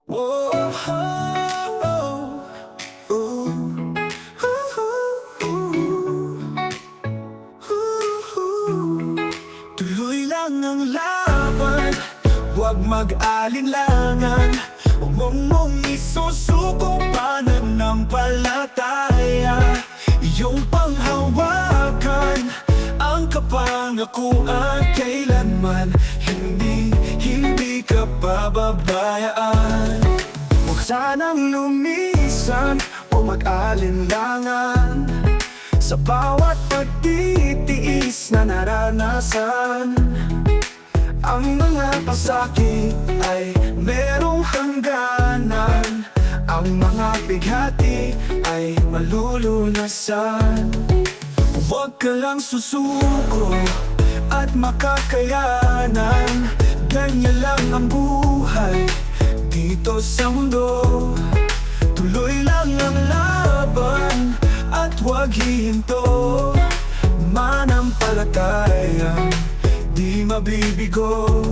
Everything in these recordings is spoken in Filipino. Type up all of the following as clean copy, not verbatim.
Oh, oh, oh, tuloy lang ang laban, huwag mag-alinlangan. Huwag mong isusuko pananampalataya. Iyong panghawakan ang kapangakuan, kailanman hindi ka pababayaan. Huwag sanang lumisan o mag-alinlangan sa bawat pagtitiis na naranasan. Ang mga pasakit ay merong hangganan, ang mga bighati ay malulunasan. Huwag ka lang susuko at makakayanan, ganyan lang ang buhay dito sa mundo. Tuloy lang ang laban at huwag hihinto, manampalatayang di mabibigo.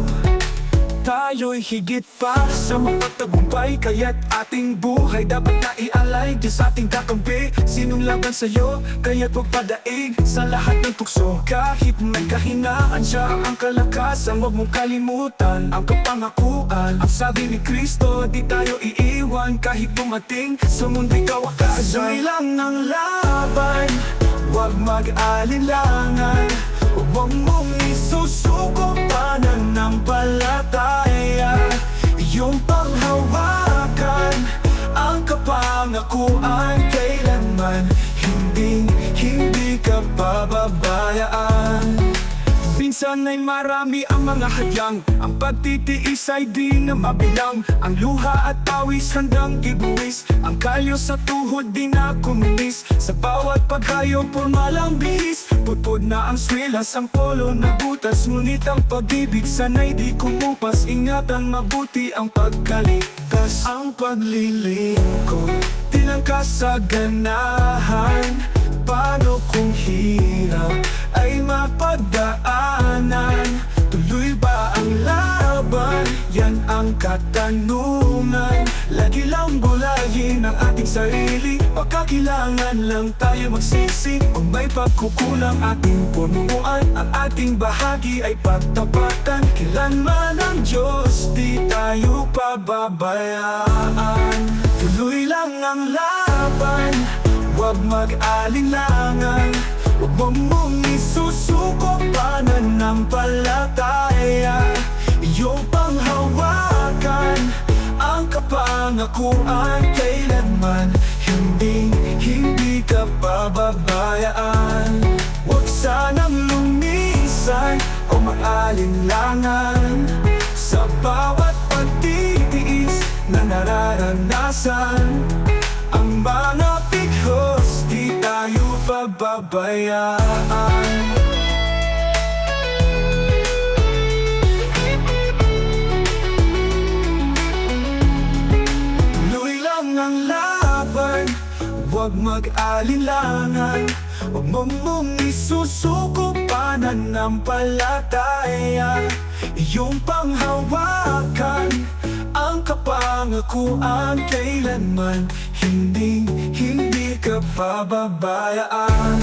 Tayo'y higit pa sa mapagtagumpay, kaya't ating buhay dapat na ialay Diyos sa ating kakampi. Sinong laban sa'yo, kaya't huwag padaig sa lahat ng tukso. Kahit may kahinaan, siya ang kalakasan. Huwag mong kalimutan ang kapangakuan. Ang sabi ni Kristo, di tayo iiwan kahit dumating sa mundo'y kawakasan. Tuloy lang ang laban, huwag mag-alinlangan. Huwag mong isusuko pananampalataya. Iyong panghawakan ang kapangakuan, kailanman hindi ka pababayaan. Minsan ay marami ang mga hadyang, ang pagtitiis ay di na mabilang. Ang luha at pawis handang ibuwis, ang kalyo sa tuhod di na kuminis. Sa bawat paghayo purmalang bihis, putpud na ang swilas, ang polo na butas. Ngunit ang pag-ibig sana'y di kumupas, ingatan mabuti ang pagkaligtas. Ang paglilingkod di lang kasaganahan, paano kung hirap ay mapagdaanan? Tuloy ba ang laban? Yan ang katanungan. Lagi lang bulayin ang ating sarili, pagkakilangan lang tayo magsisi. Kung may pagkukulang ating punuan, ang ating bahagi ay pagtapatan. Kailanman ang Diyos, di tayo pababayaan. Tuloy lang ang laban, huwag mag-alinlangan. Huwag mong isusuko pananampalataya. Iyong panghawakan ang kapangakuan, kailanman hindi ka pababayaan. Huwag sanang lumisan o mag-alinlangan sa bawat pagtitiis na nararanasan. Ang mga pighos, di tayo pababayaan. Tuloy lang ang laban, huwag mag-alinlangan. Huwag mong isusuko pananampalataya. Iyong panghawakan ang kapangakuan, kailanman hindi ka pababayaan.